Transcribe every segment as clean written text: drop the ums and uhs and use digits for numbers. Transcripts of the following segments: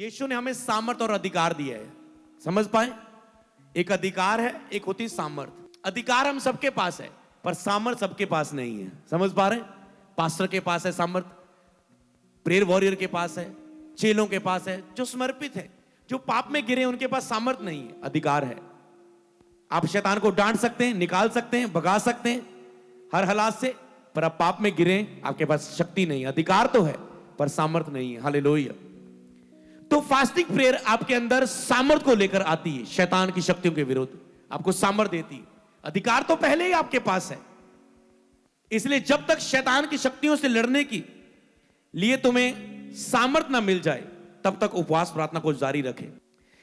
यीशु ने हमें सामर्थ और अधिकार दिया है। समझ पाए? एक अधिकार है, एक होती है सामर्थ। अधिकार हम सबके पास है, पर सामर्थ सबके पास नहीं है। समझ पा रहे? पास्टर के पास है सामर्थ, प्रेयर वॉरियर के पास है, चेलों के पास है, जो समर्पित है, जो पाप में गिरे उनके पास सामर्थ नहीं है, अधिकार है। आप शैतान को डांट सकते हैं, निकाल सकते हैं, भगा सकते हैं हर हालात से, पर आप पाप में गिरे आपके पास शक्ति नहीं है। अधिकार तो है पर सामर्थ नहीं है। हालेलुया। तो फास्टिंग प्रेयर आपके अंदर सामर्थ को लेकर आती है, शैतान की शक्तियों के विरुद्ध आपको सामर्थ देती है। अधिकार तो पहले ही आपके पास है, इसलिए जब तक शैतान की शक्तियों से लड़ने की लिए तुम्हें सामर्थ ना मिल जाए तब तक उपवास प्रार्थना को जारी रखें।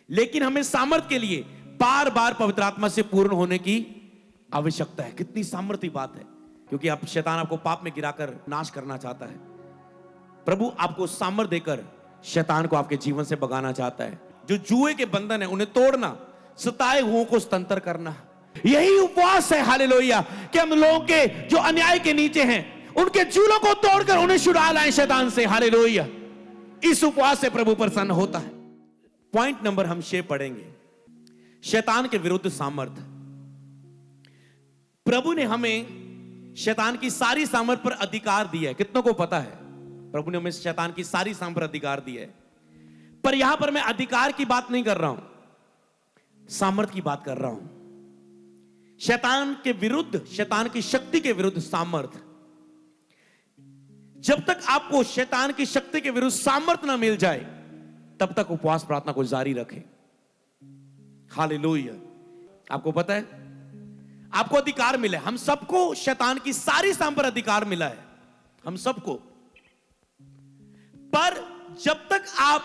लेकिन हमें सामर्थ के लिए बार बार पवित्र आत्मा से पूर्ण होने की आवश्यकता है। कितनी सामर्थी बात है, क्योंकि आप शैतान आपको पाप में गिराकर नाश करना चाहता है। प्रभु आपको सामर्थ देकर शैतान को आपके जीवन से भगाना चाहता है। जो जुए के बंधन है उन्हें तोड़ना, सताए हुओं को स्वतंत्र करना, यही उपवास है। हालेलुया। कि हम लोगों के जो अन्याय के नीचे हैं उनके जूलों को तोड़कर उन्हें छुड़ा लाएं शैतान से। हालेलुया। इस उपवास से प्रभु प्रसन्न होता है। पॉइंट नंबर हम 6 पढ़ेंगे, शैतान के विरुद्ध सामर्थ। प्रभु ने हमें शैतान की सारी सामर्थ पर अधिकार दिया है। कितनों को पता है? प्रभु ने हमें शैतान की सारी सामर्थ पर अधिकार दिया है। पर यहां पर मैं अधिकार की बात नहीं कर रहा हूं, सामर्थ की बात कर रहा हूं। शैतान के विरुद्ध, शैतान की शक्ति के विरुद्ध सामर्थ। जब तक आपको शैतान की शक्ति के विरुद्ध सामर्थ ना मिल जाए तब तक उपवास प्रार्थना को जारी रखें। हालेलुया। आपको पता है आपको अधिकार मिला है। हम सबको शैतान की सारी सामर्थ पर अधिकार मिला है, हम सबको। पर जब तक आप,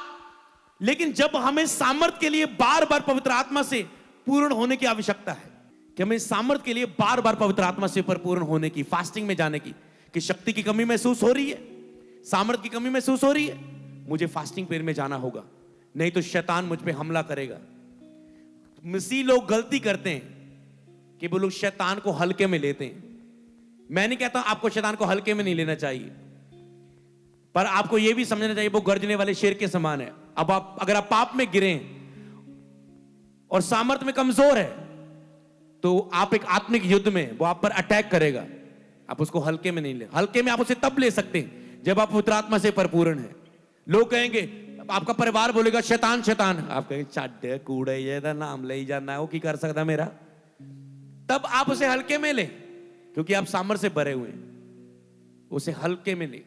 लेकिन जब हमें सामर्थ के लिए बार बार पवित्र आत्मा से पूर्ण होने की आवश्यकता है, कि हमें सामर्थ के लिए बार बार पवित्र आत्मा से परिपूर्ण होने की, फास्टिंग में जाने की, कि शक्ति की कमी महसूस हो रही है, सामर्थ की कमी महसूस हो रही है, मुझे फास्टिंग पीरियड में जाना होगा, नहीं तो शैतान मुझ पे हमला करेगा। मसीह लोग गलती करते हैं कि वो लोग शैतान को हल्के में लेते हैं। मैं नहीं कहता आपको शैतान को हल्के में नहीं लेना चाहिए, पर आपको यह भी समझना चाहिए वो गर्जने वाले शेर के समान है। अब आप, अगर आप पाप में गिरे और सामर्थ में कमजोर है, तो आप एक आत्मिक युद्ध में वो आप पर अटैक करेगा। आप उसको हल्के में नहीं ले। हल्के में आप उसे तब ले सकते हैं जब आप पवित्र आत्मा से परिपूर्ण हैं। लोग कहेंगे, आपका परिवार बोलेगा शैतान शैतान, आप कहेंगे चाटे कूड़े ये नाम ले जाना है, वो की कर सकता मेरा। तब आप उसे हल्के में ले, क्योंकि आप सामर्थ से भरे हुए हैं। उसे हल्के में ले।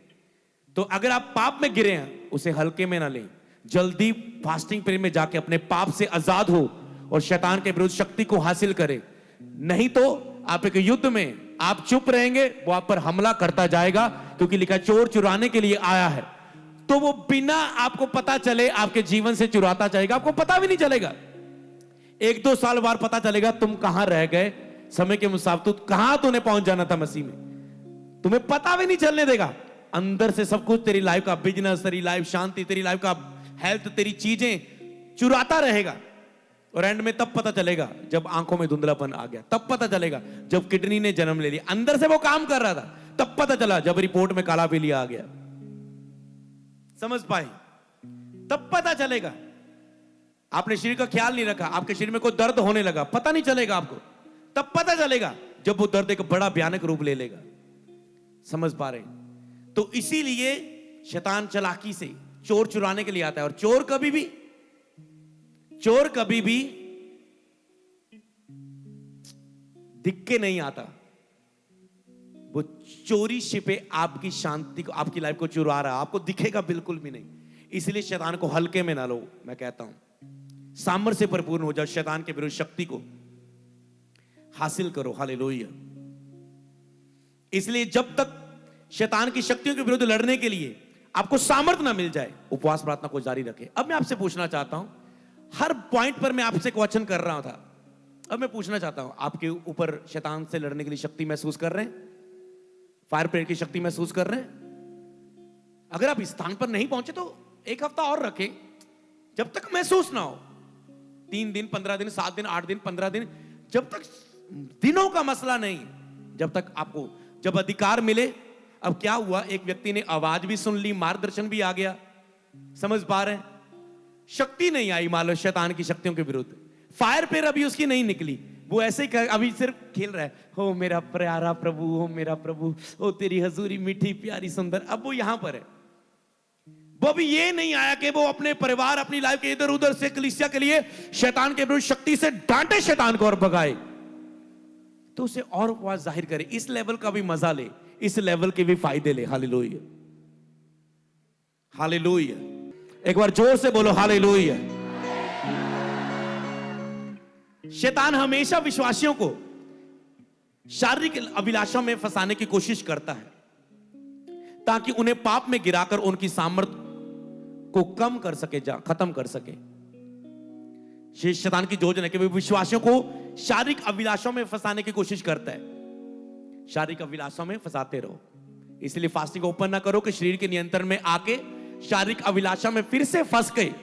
तो अगर आप पाप में गिरे हैं उसे हल्के में ना लें, जल्दी फास्टिंग पीरियड में जाके अपने पाप से आजाद हो और शैतान के विरुद्ध शक्ति को हासिल करें। नहीं तो आप एक युद्ध में आप चुप रहेंगे, वो आप पर हमला करता जाएगा, क्योंकि लिखा चोर चुराने के लिए आया है। तो वो बिना आपको पता चले आपके जीवन से चुराता जाएगा, आपको पता भी नहीं चलेगा। 1-2 साल बाद पता चलेगा तुम कहां रह गए, समय के मुताबिक कहां तूने पहुंच जाना था मसीह में, तुम्हें पता भी नहीं चलने देगा। अंदर से सब कुछ, तेरी लाइफ का बिजनेस, तेरी लाइफ शांति, तेरी लाइफ का हेल्थ, तेरी चीजें चुराता रहेगा। और एंड में तब पता चलेगा जब आंखों में धुंधलापन आ गया, तब पता चलेगा जब किडनी ने जन्म ले लिया। अंदर से वो काम कर रहा था, तब पता चला जब रिपोर्ट में काला पीलिया आ गया। समझ पाए? तब पता चलेगा। आपने शरीर का ख्याल नहीं रखा, आपके शरीर में कोई दर्द होने लगा, पता नहीं चलेगा आपको। तब पता चलेगा जब वो दर्द एक बड़ा भयानक रूप ले लेगा। समझ पा रहे? तो इसीलिए शैतान चालाकी से चोर चुराने के लिए आता है। और चोर कभी भी दिख के नहीं आता, वो चोरी छिपे आपकी शांति को, आपकी लाइफ को चुरा रहा है, आपको दिखेगा बिल्कुल भी नहीं। इसलिए शैतान को हल्के में ना लो। मैं कहता हूं सामर्थ से परिपूर्ण हो जाओ, शैतान के विरुद्ध शक्ति को हासिल करो। हालेलुया। इसलिए जब तक शैतान की शक्तियों के विरुद्ध लड़ने के लिए आपको सामर्थ ना मिल जाए, उपवास प्रार्थना को जारी रखें। अब मैं आपसे पूछना चाहता हूं, हर पॉइंट पर मैं आपसे क्वेश्चन कर रहा था, अब मैं पूछना चाहता हूं, आपके ऊपर शैतान से लड़ने के लिए शक्ति महसूस कर रहे हैं? फायर प्रेयर की शक्ति महसूस कर रहे हैं? अगर आप इस स्थान पर नहीं पहुंचे तो 1 हफ्ता और रखें, जब तक महसूस ना हो। 3 दिन, 15 दिन, 7 दिन, 8 दिन, 15 दिन, जब तक दिनों का मसला नहीं, जब तक आपको, जब अधिकार मिले। अब क्या हुआ, एक व्यक्ति ने आवाज भी सुन ली, मार्गदर्शन भी आ गया। समझ पा रहे हैं? शक्ति नहीं आई मान लो शैतान की शक्तियों के विरुद्ध, फायर पेर अभी उसकी नहीं निकली, वो ऐसे ही अभी सिर्फ खेल रहा है, हो मेरा प्यारा प्रभु, हो मेरा प्रभु, ओ तेरी हजूरी मीठी प्यारी सुंदर। अब वो यहां पर है, वो अभी ये नहीं आया कि वो अपने परिवार अपनी लाइफ के इधर उधर से कलीसिया के लिए शैतान के विरुद्ध शक्ति से डांटे शैतान को और भगाए, तो उसे और उपवास जाहिर करे, इस लेवल का भी मजा ले, इस लेवल के भी फायदे ले। हालेलुया, हालेलुया, एक बार जोर से बोलो हालेलुया। शैतान हमेशा विश्वासियों को शारीरिक अभिलाषा में फंसाने की कोशिश करता है ताकि उन्हें पाप में गिराकर उनकी सामर्थ्य को कम कर सके, खत्म कर सके। शैतान की योजना है कि विश्वासियों को शारीरिक अभिलाषाओं में फंसाने की कोशिश करता है, शारीरिक अभिलाषाओं में फंसाते रहो। इसलिए फास्टिंग ओपन ना करो कि शरीर के नियंत्रण में आके शारीरिक अभिलाषा में फिर से फंस गए,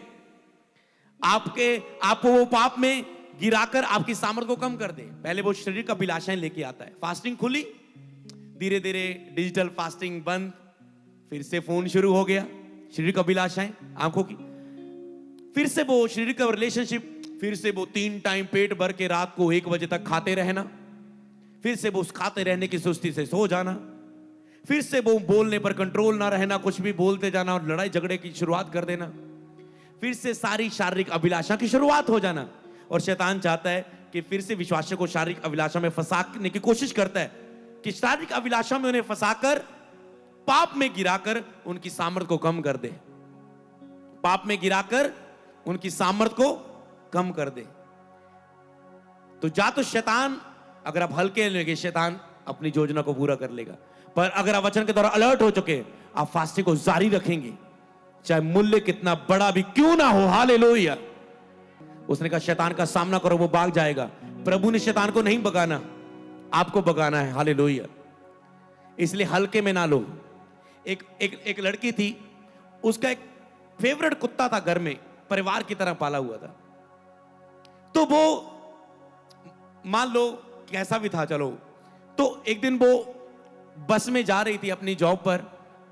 आपको वो पाप में गिराकर आपकी सामर्थ्य को कम कर दे। पहले वो शरीर का अभिलाषाएं लेके आता है, फास्टिंग खुली, धीरे धीरे डिजिटल फास्टिंग बंद, फिर से फोन शुरू हो गया, शरीर का अभिलाषाएं आंखों की, फिर से वो शरीर का रिलेशनशिप, फिर से वो 3 टाइम पेट भर के रात को 1 बजे तक खाते रहना, फिर से वो उस खाते रहने की सुस्ती से सो जाना, फिर से वो बोलने पर कंट्रोल ना रहना, कुछ भी बोलते जाना और लड़ाई झगड़े की शुरुआत कर देना, फिर से सारी शारीरिक अभिलाषा की शुरुआत हो जाना। और शैतान चाहता है कि फिर से विश्वासियों को शारीरिक अभिलाषा में फंसाने की कोशिश करता है कि शारीरिक अभिलाषा में उन्हें फंसाकर पाप में गिराकर उनकी सामर्थ्य को कम कर दे, पाप में गिराकर उनकी सामर्थ्य को कम कर दे। तो तो शैतान, अगर आप हल्के लेंगे शैतान अपनी योजना को पूरा कर लेगा, पर अगर आप वचन के द्वारा अलर्ट हो चुके, आप फास्टिंग को जारी रखेंगे, चाहे मूल्य कितना बड़ा भी क्यों ना हो। हालेलुया। उसने कहा शैतान का सामना करो, वो भाग जाएगा। प्रभु ने शैतान को नहीं भगाना, आपको भगाना है। हालेलुया। इसलिए हल्के में ना लो। एक लड़की थी, उसका एक फेवरेट कुत्ता था, घर में परिवार की तरह पाला हुआ था। तो वो मान लो कैसा भी था, चलो, तो एक दिन वो बस में जा रही थी अपनी जॉब पर,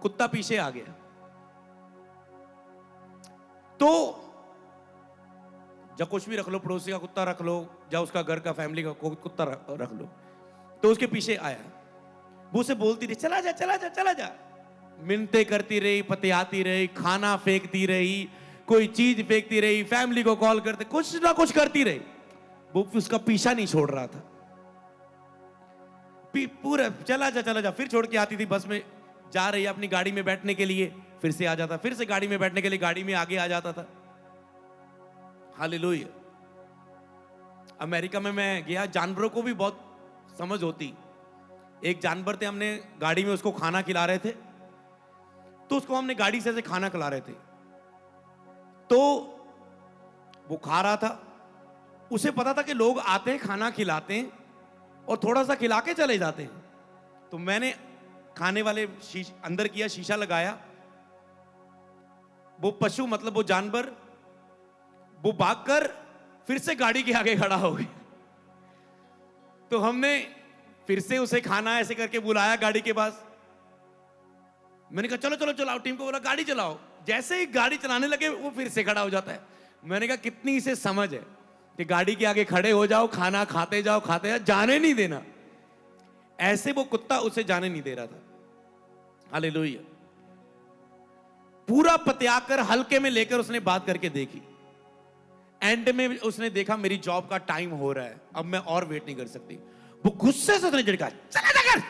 कुत्ता पीछे आ गया। तो जब कुछ भी रख लो, पड़ोसी का कुत्ता रख लो, या उसका घर का फैमिली का कुत्ता रख लो, तो उसके पीछे आया। वो उसे बोलती रही चला जा चला जा चला जा, मिन्नतें करती रही, पतियाती रही, खाना फेंकती रही, कोई चीज फेंकती रही, फैमिली को कॉल करते, कुछ ना कुछ करती रही। वो उसका पीछा नहीं छोड़ रहा था, पूरा चला जा। फिर छोड़ के आती थी, बस में जा रही अपनी गाड़ी में बैठने के लिए, फिर से आ जाता, फिर से गाड़ी में बैठने के लिए गाड़ी में आगे आ जाता था। हालेलुया। अमेरिका में मैं गया, जानवरों को भी बहुत समझ होती। एक जानवर थे, हमने गाड़ी में उसको खाना खिला रहे थे, तो उसको हमने गाड़ी से खाना खिला रहे थे, तो वो खा रहा था। उसे पता था कि लोग आते हैं, खाना खिलाते हैं और थोड़ा सा खिला के चले जाते हैं। तो मैंने खाने वाले अंदर किया, शीशा लगाया। वो पशु मतलब वो जानवर, वो भागकर फिर से गाड़ी के आगे खड़ा हो गया। तो हमने फिर से उसे खाना ऐसे करके बुलाया गाड़ी के पास। मैंने कहा चलो चलो चलाओ, टीम को बोला गाड़ी चलाओ। जैसे ही गाड़ी चलाने लगे वो फिर से खड़ा हो जाता है। मैंने कहा कितनी इसे समझ है कि गाड़ी के आगे खड़े हो जाओ, खाना खाते जाओ, जाने नहीं देना। ऐसे वो कुत्ता उसे जाने नहीं दे रहा था। हालेलुया। पूरा पतियाकर हल्के में लेकर उसने बात करके देखी। एंड में उसने देखा मेरी जॉब का टाइम हो रहा है, अब मैं और वेट नहीं कर सकती। वो गुस्से से उसने झटका, चला जा घर।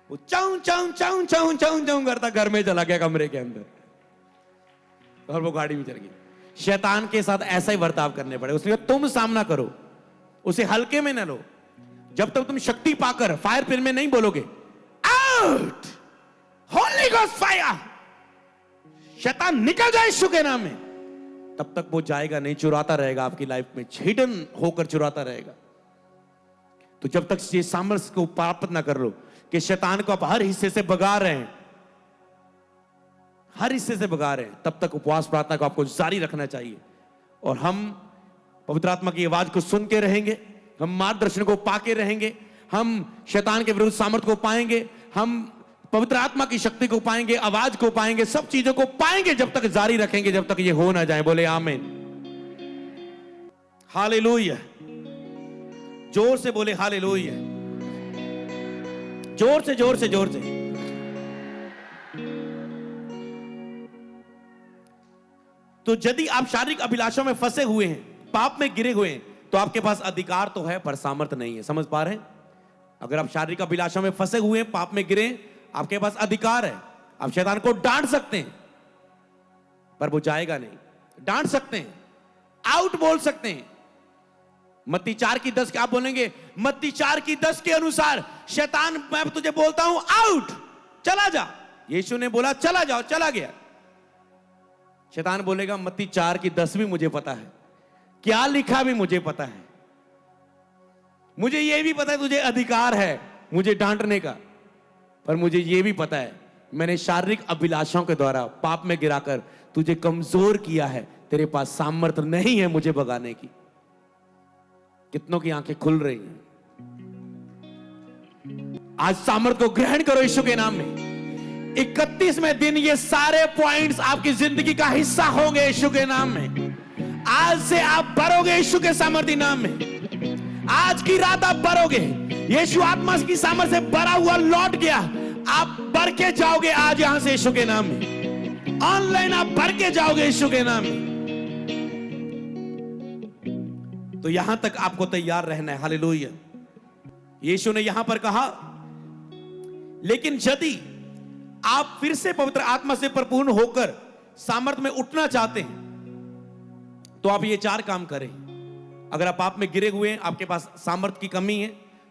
वो चाऊ चाऊ चाऊ चाऊ चाऊ चाऊ करता घर में चला गया, कमरे के अंदर, और वो गाड़ी में चल गई। शैतान के साथ ऐसा ही बर्ताव करने पड़े। उसने कहा तुम सामना करो, उसे हल्के में न लो। जब तक तुम शक्ति पाकर फायर पिन में नहीं बोलोगे आउट होली गोस्ट फायर, शैतान निकल जाए यीशु के नाम में, तब तक वो जाएगा नहीं, चुराता रहेगा आपकी लाइफ में, हिडन होकर चुराता रहेगा। तो जब तक ये सामर्थ्य को प्राप्त ना कर लो कि शैतान को आप हर हिस्से से भगा रहे हैं, हर हिस्से से भगा रहे हैं, तब तक उपवास प्रार्थना को आपको जारी रखना चाहिए। और हम पवित्र आत्मा की आवाज को सुन के रहेंगे, हम मार्गदर्शन को पाके रहेंगे, हम शैतान के विरुद्ध सामर्थ्य को पाएंगे, हम पवित्र आत्मा की शक्ति को पाएंगे, आवाज को पाएंगे, सब चीजों को पाएंगे जब तक जारी रखेंगे, जब तक ये हो ना जाए। बोले आमीन, हालेलुया। जोर से बोले हालेलुया, जोर से जोर से जोर से। तो यदि आप शारीरिक अभिलाषों में फंसे हुए हैं, पाप में गिरे हुए हैं, तो आपके पास अधिकार तो है पर सामर्थ नहीं है। समझ पा रहे हैं? अगर आप शारीरिक अभिलाषों में फंसे हुए हैं, पाप में गिरे, आपके पास अधिकार है। आप शैतान को डांट सकते हैं पर वो जाएगा नहीं। डांट सकते हैं, आउट बोल सकते हैं। मत्ती 4:10 क्या बोलेंगे? मत्ती 4:10 के अनुसार शैतान, मैं तुझे बोलता हूं आउट, चला जा। यीशु ने बोला चला जाओ, चला गया। शैतान बोलेगा मत्ती 4:10 भी मुझे पता है, क्या लिखा भी मुझे पता है, मुझे यह भी पता है तुझे अधिकार है मुझे डांटने का, पर मुझे यह भी पता है मैंने शारीरिक अभिलाषाओं के द्वारा पाप में गिराकर तुझे कमजोर किया है, तेरे पास सामर्थ्य नहीं है मुझे भगाने की। कितनों की आंखें खुल रही हैं? आज सामर्थ्य को ग्रहण करो यीशु के नाम में। 31वें दिन ये सारे पॉइंट्स आपकी जिंदगी का हिस्सा होंगे यीशु के नाम में। आज से आप भरोगे यीशु के सामर्थ्य नाम में। आज की रात आप भरोगे। यीशु आत्मा की सामर्थ्य से भरा हुआ लौट गया, आप भर के जाओगे आज यहां से यीशु के नाम में। ऑनलाइन आप भर के जाओगे यीशु के नाम में। तो यहां तक आपको तैयार रहना है। हालेलुया। यीशु ने यहां पर कहा, लेकिन यदि आप फिर से पवित्र आत्मा से परिपूर्ण होकर सामर्थ्य में उठना चाहते हैं तो आप ये 4 काम करें। अगर आप पाप में गिरे हुए हैं, आपके पास सामर्थ्य की कमी है,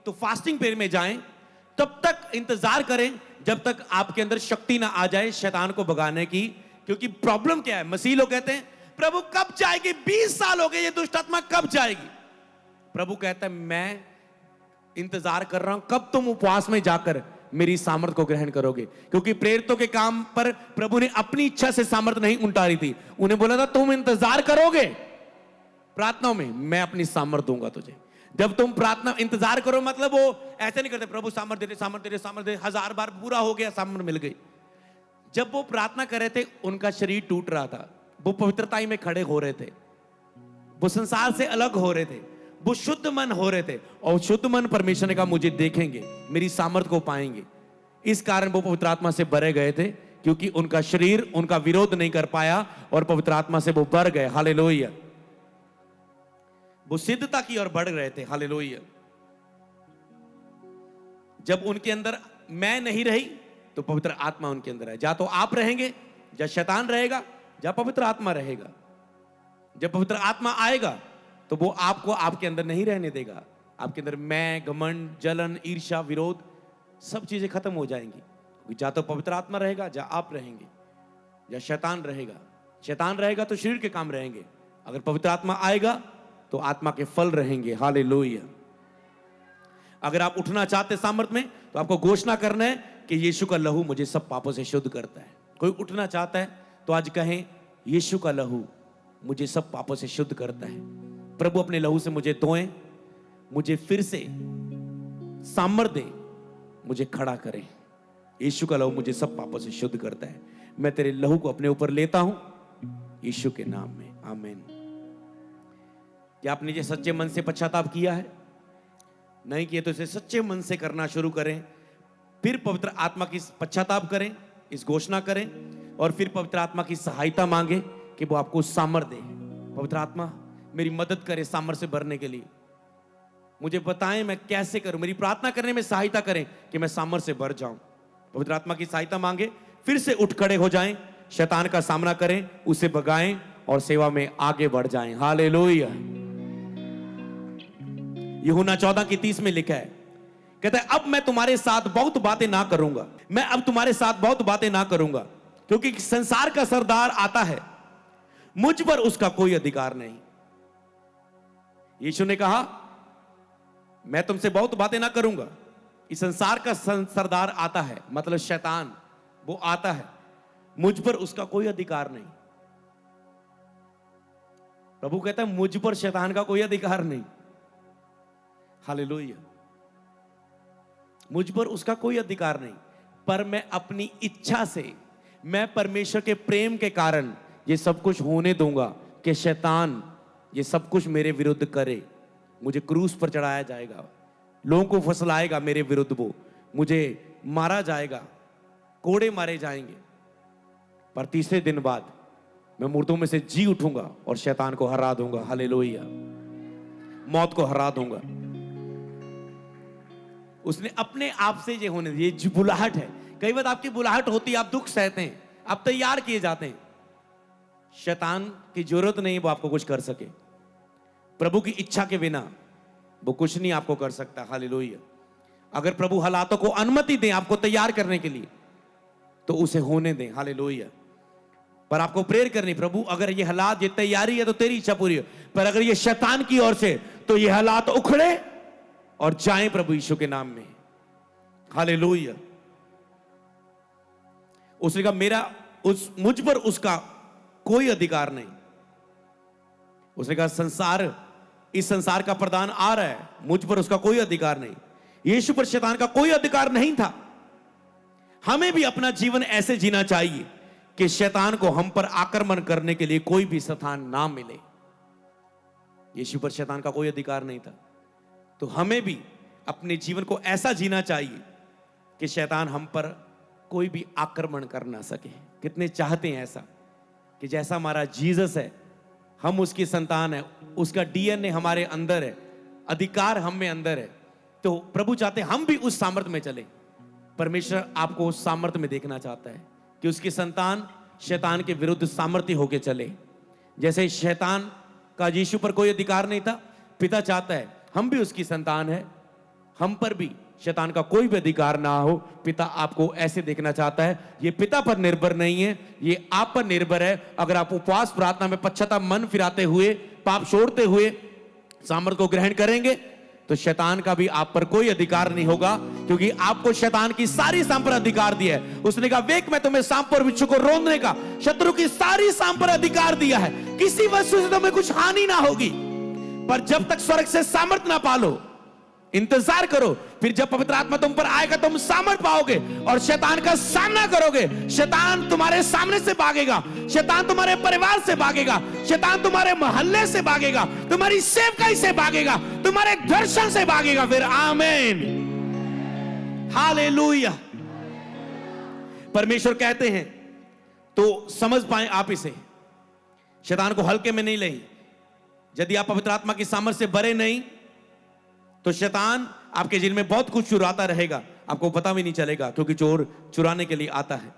तो फास्टिंग पीरियड में जाएं। तब तक इंतजार करें जब तक आपके अंदर शक्ति ना आ जाए शैतान को भगाने की। क्योंकि प्रॉब्लम क्या है, मसीह लोग कहते हैं प्रभु कब जाएगी, 20 साल हो गए ये दुष्ट आत्मा कब जाएगी। प्रभु कहता है मैं इंतजार कर रहा हूं कब तुम उपवास में जाकर मेरी सामर्थ को ग्रहण करोगे। क्योंकि प्रेरितों के काम पर प्रभु ने अपनी इच्छा से सामर्थ नहीं उतारी थी, उन्हें बोला था तुम इंतजार करोगे प्रार्थनाओं में, मैं अपनी सामर्थ दूंगा तुझे। जब तुम प्रार्थना इंतजार करो, मतलब वो ऐसे नहीं करते प्रभु सामर्थ दे, सामर्थ दे, सामर्थ दे, 1000 बार पूरा हो गया सामर्थ मिल गई। जब वो प्रार्थना कर रहे थे उनका शरीर टूट रहा था, वो पवित्रता में खड़े हो रहे थे, वो संसार से अलग हो रहे थे, वो शुद्ध मन हो रहे थे। और शुद्ध मन परमेश्वर ने कहा मुझे देखेंगे, मेरी सामर्थ को पाएंगे। इस कारण वो पवित्र आत्मा से भरे गए थे, क्योंकि उनका शरीर उनका विरोध नहीं कर पाया और पवित्र आत्मा से वो भर गए। हालेलुया। वो सिद्धता की ओर बढ़ रहे थे। हालेलुया। जब उनके अंदर मैं नहीं रही तो पवित्र आत्मा उनके अंदर है। जा तो आप रहेंगे, या शैतान रहेगा, या पवित्र आत्मा रहेगा। जब पवित्र आत्मा आएगा तो वो आपको आपके अंदर नहीं रहने देगा। आपके अंदर मैं, घमंड, जलन, ईर्ष्या, विरोध, सब चीजें खत्म हो जाएंगी। जा तो पवित्र आत्मा रहेगा, या आप रहेंगे, या शैतान रहेगा। शैतान रहेगा तो शरीर के काम रहेंगे, अगर पवित्र आत्मा आएगा तो आत्मा के फल रहेंगे। हालेलुया। अगर आप उठना चाहते सामर्थ में तो आपको घोषणा करना है कि यीशु का लहू मुझे सब पापों से शुद्ध करता है। कोई उठना चाहता है तो आज कहें यीशु का लहू मुझे सब पापों से शुद्ध करता है। प्रभु अपने लहू से मुझे धोएं, मुझे फिर से सामर्थ दे, मुझे खड़ा करें। यीशु का लहू मुझे सब पापों से शुद्ध करता है। मैं तेरे लहू को अपने ऊपर लेता हूं यीशु के नाम में, आमीन। क्या आपने ये सच्चे मन से पश्चाताप किया है? नहीं किए तो इसे सच्चे मन से करना शुरू करें। फिर पवित्र आत्मा की पश्चाताप करें, इस घोषणा करें, और फिर पवित्र आत्मा की सहायता मांगे कि वो आपको सामर्थ दे। पवित्र आत्मा मेरी मदद करे सामर्थ से भरने के लिए, मुझे बताएं मैं कैसे करूं, मेरी प्रार्थना करने में सहायता करें कि मैं सामर्थ से भर जाऊं। पवित्र आत्मा की सहायता मांगे, फिर से उठ खड़े हो जाएं, शैतान का सामना करें, उसे भगाएं और सेवा में आगे बढ़ जाएं। हालेलुया। यूहन्ना 14:30 में लिखा है, कहता है अब मैं तुम्हारे साथ बहुत बातें ना करूंगा, मैं अब तुम्हारे साथ बहुत बातें ना करूंगा, क्योंकि संसार का सरदार आता है, मुझ पर उसका कोई अधिकार नहीं। यीशु ने कहा मैं तुमसे बहुत बातें ना करूंगा। इस संसार का सरदार आता है, मतलब शैतान, वो आता है, मुझ पर उसका कोई अधिकार नहीं। प्रभु कहता है मुझ पर शैतान का कोई अधिकार नहीं। हालेलुया। मुझ पर उसका कोई अधिकार नहीं। पर मैं अपनी इच्छा से, मैं परमेश्वर के प्रेम के कारण ये सब कुछ होने दूंगा कि शैतान ये सब कुछ मेरे विरुद्ध करे। मुझे क्रूस पर चढ़ाया जाएगा, लोगों को फसलाएगा मेरे विरुद्ध, वो मुझे मारा जाएगा, कोड़े मारे जाएंगे, पर तीसरे दिन बाद मैं मुर्दों में से जी उठूंगा और शैतान को हरा दूंगा। हालेलुया। मौत को हरा दूंगा। उसने अपने आप से ये होने, ये जो बुलाहट है, कई बार आपकी बुलाहट होती है, आप दुख सहते हैं, आप तैयार किए जाते हैं। शैतान की जरूरत नहीं वो आपको कुछ कर सके। प्रभु की इच्छा के बिना वो कुछ नहीं आपको कर सकता। हालेलुया। अगर प्रभु हालातों को अनुमति दें आपको तैयार करने के लिए, तो उसे होने दें। हालेलुया। पर आपको प्रेयर करनी, प्रभु अगर ये हालात, ये तैयारी है तो तेरी इच्छा पूरी हो, पर अगर ये शैतान की ओर से, तो ये हालात उखड़े और जाएं प्रभु यीशु के नाम में। हालेलुया। उसने कहा मेरा मुझ पर उसका कोई अधिकार नहीं। उसने कहा संसार, इस संसार का प्रधान आ रहा है, मुझ पर उसका कोई अधिकार नहीं। यीशु पर शैतान का कोई अधिकार नहीं था। हमें भी अपना जीवन ऐसे जीना चाहिए कि शैतान को हम पर आक्रमण करने के लिए कोई भी स्थान ना मिले। यीशु पर शैतान का कोई अधिकार नहीं था, तो हमें भी अपने जीवन को ऐसा जीना चाहिए कि शैतान हम पर कोई भी आक्रमण कर ना सके। कितने चाहते हैं ऐसा कि जैसा हमारा जीसस है, हम उसकी संतान है, उसका डीएनए हमारे अंदर है, अधिकार हम में अंदर है, तो प्रभु चाहते हैं हम भी उस सामर्थ्य में चले। परमेश्वर आपको उस सामर्थ्य में देखना चाहता है कि उसकी संतान शैतान के विरुद्ध सामर्थ्य होके चले। जैसे शैतान का यीशु पर कोई अधिकार नहीं था, पिता चाहता है हम भी उसकी संतान है, हम पर भी शैतान का कोई भी अधिकार ना हो। पिता आपको ऐसे देखना चाहता है। ये पिता पर निर्भर नहीं है, ये आप पर निर्भर है। अगर आप उपवास प्रार्थना में पश्चाताप मन फिराते हुए, पाप छोड़ते हुए सामर्थ को ग्रहण करेंगे, तो शैतान का भी आप पर कोई अधिकार नहीं होगा, क्योंकि आपको शैतान की सारी सांप पर अधिकार दिया है। उसने कहा वेक मैं तुम्हें सांप और बिच्छू को रोंदने का, शत्रु की सारी सांप पर अधिकार दिया है। किसी वस्तु से तुम्हें कुछ हानि ना होगी। पर जब तक स्वर्ग से सामर्थ ना पालो, इंतजार करो, फिर जब पवित्र आत्मा तुम पर आएगा तुम सामर्थ पाओगे और शैतान का सामना करोगे। शैतान तुम्हारे सामने से भागेगा, शैतान तुम्हारे परिवार से भागेगा, शैतान तुम्हारे मोहल्ले से भागेगा, तुम्हारी सेवकाई से भागेगा, तुम्हारे दर्शन से भागेगा। फिर आमीन, हालेलुया। परमेश्वर कहते हैं तो समझ पाए आप इसे, शैतान को हल्के में नहीं ले। यदि आप पवित्र आत्मा की सामर्थ से भरे नहीं, तो शैतान आपके जीवन में बहुत कुछ चुराता रहेगा, आपको पता भी नहीं चलेगा, क्योंकि चोर चुराने के लिए आता है।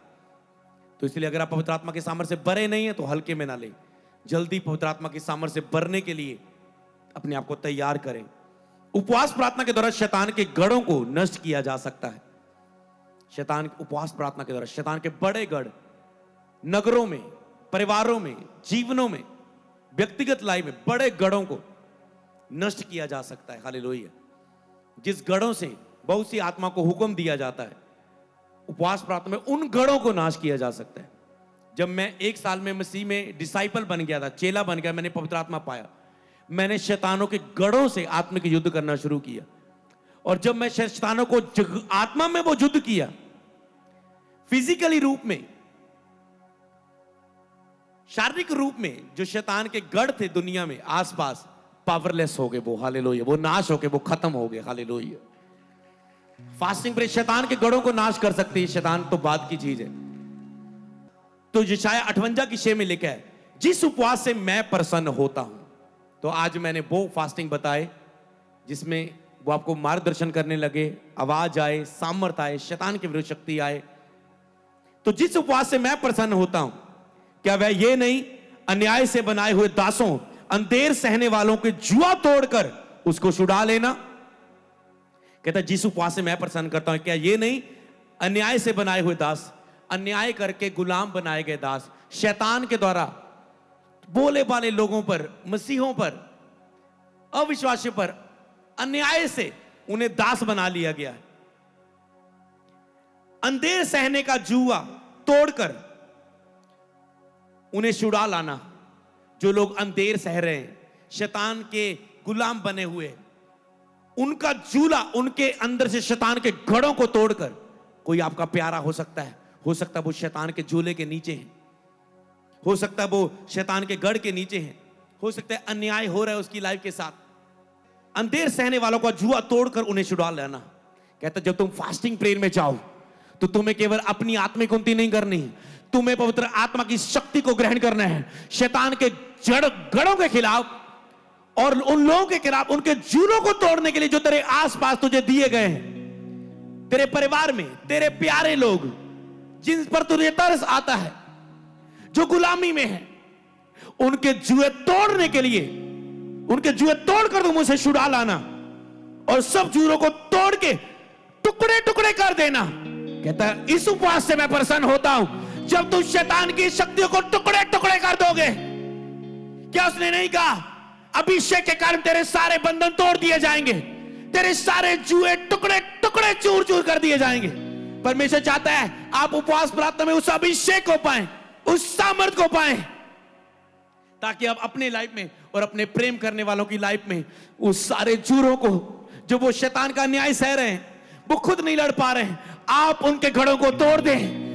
तो इसलिए अगर आप पवित्र आत्मा की सामर्थ से भरे नहीं है तो हल्के में ना ले, जल्दी पवित्र आत्मा की सामर्थ से भरने के लिए अपने आप को तैयार करें। उपवास प्रार्थना के द्वारा शैतान के गढ़ों को नष्ट किया जा सकता है। शैतान उपवास प्रार्थना के द्वारा शैतान के बड़े गढ़ नगरों में, परिवारों में, जीवनों में, व्यक्तिगत लाइफ में बड़े गढ़ों को नष्ट किया जा सकता है। हालेलुया। जिस गढ़ों से बहुत सी आत्मा को हुक्म दिया जाता है, उपवास प्रार्थना में उन गढ़ों को नाश किया जा सकता है। जब मैं 1 साल में मसीह में डिसाइपल बन गया था, चेला बन गया, मैंने पवित्र आत्मा पाया, मैंने शैतानों के गढ़ों से आत्मिक युद्ध करना शुरू किया। और जब मैं शैतानों को आत्मा में वो युद्ध किया, फिजिकली रूप में, शारीरिक रूप में जो शैतान के गढ़ थे दुनिया में आसपास, पावरलेस हो गए वो। हालेलुया। वो नाश हो गए, वो खत्म हो गए। हालेलुया। फास्टिंग पर शैतान के गढ़ों को नाश कर सकती है, शैतान तो बाद की चीज है। तो यशायाह 58 की 6 में लिखा है, जिस उपवास से मैं प्रसन्न होता हूं। तो आज मैंने वो फास्टिंग बताए जिसमें वो आपको मार्गदर्शन करने लगे, आवाज आए, सामर्थ आए, शैतान के विरुद्ध शक्ति आए। तो जिस उपवास से मैं प्रसन्न होता हूं, क्या वह ये नहीं अन्याय से बनाए हुए दासों, अंधेर सहने वालों के जुआ तोड़कर उसको छुड़ा लेना। कहता जिस उपवास से मैं प्रसन्न करता हूं, क्या ये नहीं अन्याय से बनाए हुए दास, अन्याय करके गुलाम बनाए गए दास, शैतान के द्वारा बोले बाले लोगों पर, मसीहों पर, अविश्वासियों पर अन्याय से उन्हें दास बना लिया गया है। अंधेर सहने का जुआ तोड़कर उन्हें छुड़ा लाना। जो लोग अंधेर सह रहे हैं, शैतान के गुलाम बने हुए, उनका जूला, उनके अंदर से शैतान के गढ़ों को तोड़कर कोई आपका प्यारा हो सकता है वो शैतान के झूले के नीचे है, हो सकता है वो शैतान के गढ़ के नीचे है, हो सकता है अन्याय हो रहा है उसकी लाइफ के साथ। अंधेर सहने वालों का जुआ तोड़कर उन्हें छुड़ा लेना। कहता जब तुम फास्टिंग प्रेयर में जाओ तो तुम्हें केवल अपनी आत्मिक उन्नति नहीं करनी है, तुम्हें पवित्र आत्मा की शक्ति को ग्रहण करना है। शैतान के जड़ गढ़ों के खिलाफ और उन लोगों के खिलाफ, उनके झूलों को तोड़ने के लिए जो तेरे आसपास तुझे दिए गए हैं, तेरे परिवार में तेरे प्यारे लोग जिन पर तुझे तरस आता है, जो गुलामी में है, उनके जुए तोड़ने के लिए, उनके जुए तोड़कर तुम उसे छुड़ा लाना और सब जुओं को तोड़ के टुकड़े टुकड़े कर देना। कहता है इस उपवास से मैं प्रसन्न होता हूं जब तुम शैतान की शक्तियों को टुकड़े टुकड़े कर दोगे। क्या उसने नहीं कहा अभिषेक के कारण तेरे सारे बंधन तोड़ दिए जाएंगे, तेरे सारे जुए टुकड़े टुकड़े चूर चूर कर दिए जाएंगे। परमेश्वर चाहता है आप उपवास प्रार्थना में उस अभिषेक को पाएं, उस सामर्थ को पाएं, ताकि आप अपने लाइफ में और अपने प्रेम करने वालों की लाइफ में उस सारे जुरों को, जो वो शैतान का न्याय सह रहे हैं, वो खुद नहीं लड़ पा रहे हैं, आप उनके घड़ों को तोड़ दें।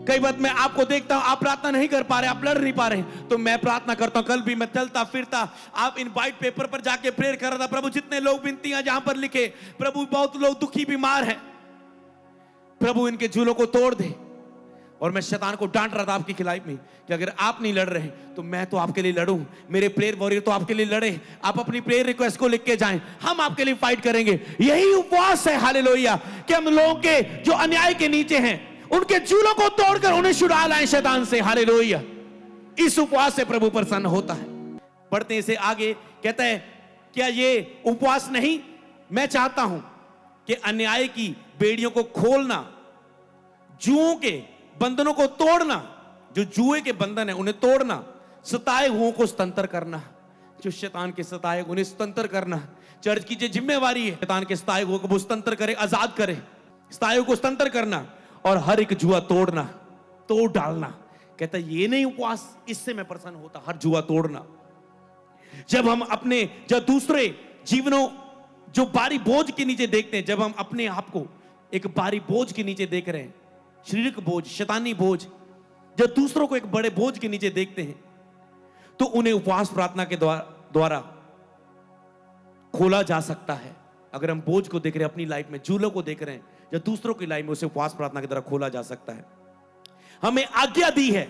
कई बार मैं आपको देखता हूं आप प्रार्थना नहीं कर पा रहे, आप लड़ नहीं पा रहे, तो मैं प्रार्थना करता हूं। कल भी मैं चलता फिरता आप इन वाइट पेपर पर जाके प्रेयर कर रहा था, प्रभु जितने लोग विनतियां जहां पर लिखे, प्रभु बहुत लोग दुखी बीमार हैं, प्रभु इनके झूलों को तोड़ दे। और मैं शैतान को डांट रहा था आपकी लाइफ में कि अगर आप नहीं लड़ रहे तो मैं तो आपके लिए लड़ूं, मेरे प्रेयर वॉरियर तो आपके लिए लड़े। आप अपनी प्रेयर रिक्वेस्ट को लिख के जाएं, हम आपके लिए फाइट करेंगे। यही उपवास है हालेलुया, कि हम लोगों के जो अन्याय के नीचे हैं उनके झूलों को तोड़कर उन्हें छुड़ा लाएं शैतान से। हालेलुया, इस उपवास से प्रभु प्रसन्न होता है। बढ़ते इसे आगे, कहता है क्या ये उपवास नहीं, मैं चाहता हूं कि अन्याय की बेड़ियों को खोलना, जुओं के बंधनों को तोड़ना, जो जुए के बंधन है उन्हें तोड़ना, सताए हुओं को स्वतंत्र करना, जो शैतान के सताए उन्हें स्वतंत्र करना। चर्च की जो जिम्मेवारी है शैतान के सताए हुओं को वो स्वतंत्र करे, आजाद करे, सताए को स्वतंत्र करना और हर एक जुआ तोड़ना, तोड़ डालना। कहता ये नहीं उपवास, इससे मैं प्रसन्न होता, हर जुआ तोड़ना। जब हम अपने, जब दूसरे जीवनों जो भारी बोझ के नीचे देखते हैं, जब हम अपने आप को एक भारी बोझ के नीचे देख रहे हैं, शारीरिक बोझ, शैतानी बोझ, जब दूसरों को एक बड़े बोझ के नीचे देखते हैं, तो उन्हें उपवास प्रार्थना के द्वारा खोला जा सकता है। अगर हम बोझ को देख रहे हैं अपनी लाइफ में, झूलों को देख रहे हैं, जब दूसरों की लाइफ में, उसे उपवास प्रार्थना के द्वारा खोला जा सकता है। हमें आज्ञा दी है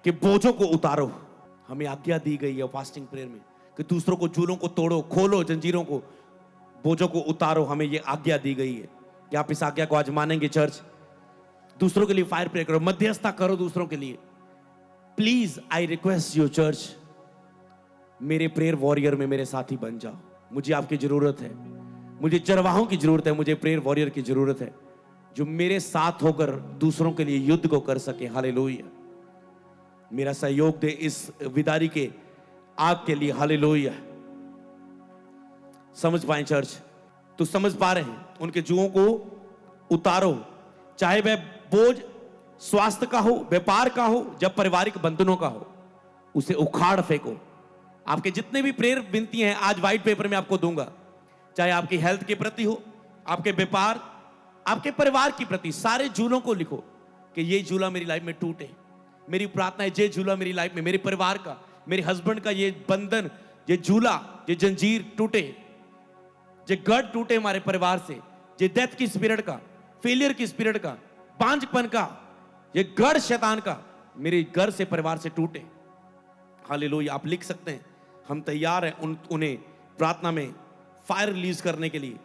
कि बोझों को उतारो, हमें आज्ञा दी गई है फास्टिंग प्रेयर में कि दूसरों को, झूलों को तोड़ो, खोलो जंजीरों को, बोझों को उतारो। हमें यह आज्ञा दी गई है कि आप इस आज्ञा को आज मानेंगे। चर्च दूसरों के लिए फायर प्रेयर करो, मध्यस्थता करो दूसरों के लिए। Please I request you church, मेरे प्रेयर वॉरियर में मेरे साथी बन जाओ। मुझे आपकी जरूरत है, मुझे चरवाहों की जरूरत है, मुझे प्रेयर वॉरियर की जरूरत है जो मेरे साथ होकर दूसरों के लिए युद्ध को कर सके। हालेलुया, मेरा सहयोग दे इस विदारी के आग के लिए। हालेलुया, समझ पाए चर्च, तो समझ पा रहे हैं, उनके जुओं को उतारो, चाहे वह बोझ स्वास्थ्य का हो, व्यापार का हो, जब पारिवारिक बंधनों का हो, उसे उखाड़ फेंको। आपके जितने भी प्रेयर विनती हैं आज व्हाइट पेपर में आपको दूंगा, चाहे आपकी हेल्थ के प्रति हो, आपके व्यापार, आपके परिवार के प्रति, सारे झूलों को लिखो कि ये झूला मेरी लाइफ में टूटे। मेरी प्रार्थना है ये झूला मेरी लाइफ में, मेरे परिवार का, मेरे हस्बैंड का ये बंधन, ये झूला, ये जंजीर टूटे, ये गढ़ टूटे हमारे परिवार से, ये डेथ की स्पिरिट का, फेलियर की स्पिरिट का, बांझपन का, ये गढ़ शैतान का मेरे घर से, परिवार से टूटे। हालेलुया, आप लिख सकते हैं, हम तैयार हैं उन्हें प्रार्थना में फायर रिलीज करने के लिए।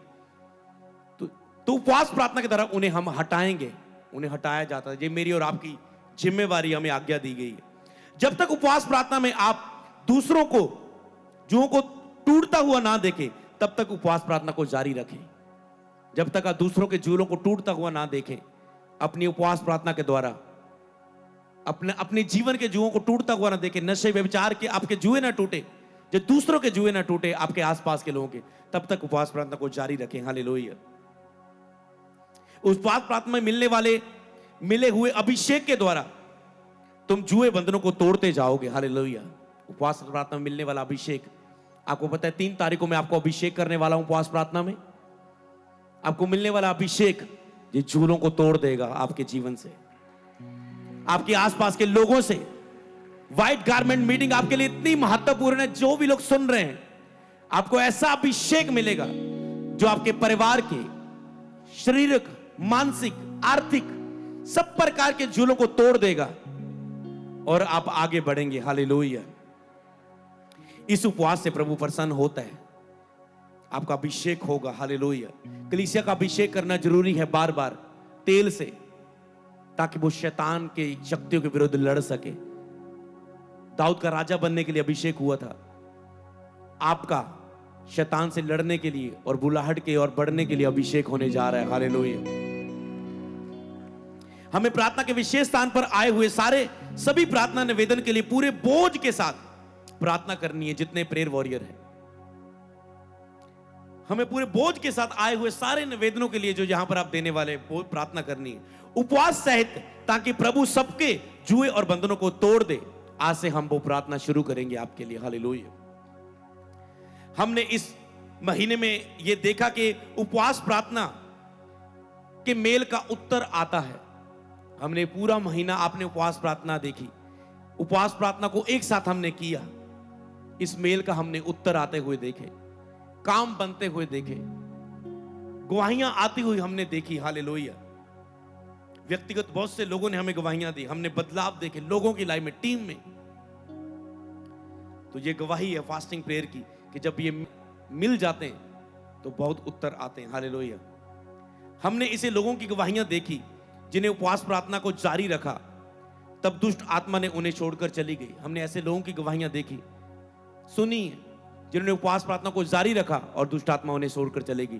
तो उपवास प्रार्थना के द्वारा उन्हें हम हटाएंगे, उन्हें हटाया जाता है। ये मेरी और आपकी जिम्मेवारी, हमें आज्ञा दी गई है। जब तक उपवास प्रार्थना में आप दूसरों को, जुओं को टूटता हुआ ना देखें, तब तक उपवास प्रार्थना को जारी रखें। जब तक आप दूसरों के जुओं को टूटता हुआ ना देखें, अपनी उपवास प्रार्थना के द्वारा अपने जीवन के जुओं को टूटता हुआ ना देखें, नशे व्यभिचार के आपके जुए ना टूटे, जो दूसरों के जुए ना टूटे, आपके आसपास के लोगों के, तब तक उपवास प्रार्थना को जारी रखें। हालेलुया, उपवास प्रार्थना में मिले हुए अभिषेक के द्वारा तुम जुए बंधनों को तोड़ते जाओगे। हालेलुया, उपवास प्रार्थना में मिलने वाला अभिषेक, आपको पता है 3 तारीखों में आपको अभिषेक करने वाला हूं। उपवास प्रार्थना में आपको मिलने वाला अभिषेक ये झूलों को तोड़ देगा आपके जीवन से, आपके आसपास के लोगों से। व्हाइट गारमेंट मीटिंग आपके लिए इतनी महत्वपूर्ण है। जो भी लोग सुन रहे हैं, आपको ऐसा अभिषेक मिलेगा जो आपके परिवार के शारीरिक, मानसिक, आर्थिक सब प्रकार के झूलों को तोड़ देगा और आप आगे बढ़ेंगे। हालेलुया। इस उपवास से प्रभु प्रसन्न होता है, आपका अभिषेक होगा। हालेलुया। कलीसिया का अभिषेक करना जरूरी है बार बार तेल से, ताकि वो शैतान के शक्तियों के विरुद्ध लड़ सके। दाऊद का राजा बनने के लिए अभिषेक हुआ था। आपका शैतान से लड़ने के लिए और बुलाहट के और बढ़ने के लिए अभिषेक होने जा रहा है। हालेलुया। हमें प्रार्थना के विशेष स्थान पर आए हुए सभी प्रार्थना निवेदन के लिए पूरे बोझ के साथ प्रार्थना करनी है। जितने प्रेयर वॉरियर हैं, हमें पूरे बोझ के साथ आए हुए सारे निवेदनों के लिए जो यहां पर आप देने वाले वो प्रार्थना करनी है, उपवास सहित, ताकि प्रभु सबके जुए और बंधनों को तोड़ दे। आज से हम वो प्रार्थना शुरू करेंगे आपके लिए। हालेलुया। हमने इस महीने में यह देखा कि उपवास प्रार्थना के मेल का उत्तर आता है। हमने पूरा महीना आपने उपवास प्रार्थना देखी, उपवास प्रार्थना को एक साथ हमने किया। इस मेल का हमने उत्तर आते हुए देखे, काम बनते हुए देखे, गवाहियां आती हुई हमने देखी। हालेलुया। व्यक्तिगत बहुत से लोगों ने हमें गवाहियां दी, हमने बदलाव देखे लोगों की लाइफ में, टीम में। तो ये गवाही है फास्टिंग प्रेयर की कि जब ये मिल जाते हैं तो बहुत उत्तर आते हैं। हालेलुया। हमने इसे लोगों की गवाहियां देखी जिन्हें उपवास प्रार्थना को जारी रखा, तब दुष्ट आत्मा ने उन्हें छोड़कर चली गई। हमने ऐसे लोगों की गवाहियां देखी, सुनी है, जिन्होंने उपवास प्रार्थना को जारी रखा और दुष्ट आत्मा उन्हें छोड़कर चलेगी।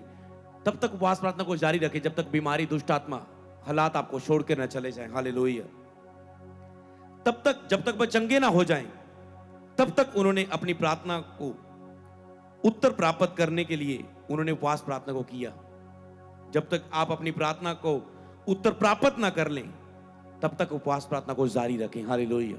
तब तक उपवास प्रार्थना को जारी रखे जब तक बीमारी, दुष्ट आत्मा, हालात आपको छोड़कर न चले जाएं। हालेलुया। तब तक, जब तक वह चंगे ना हो जाएं, तब तक उन्होंने अपनी प्रार्थना को उत्तर प्राप्त करने के लिए उन्होंने उपवास प्रार्थना को किया। जब तक आप अपनी प्रार्थना को उत्तर प्राप्त ना कर लें, तब तक उपवास प्रार्थना को जारी रखें। हालेलुया।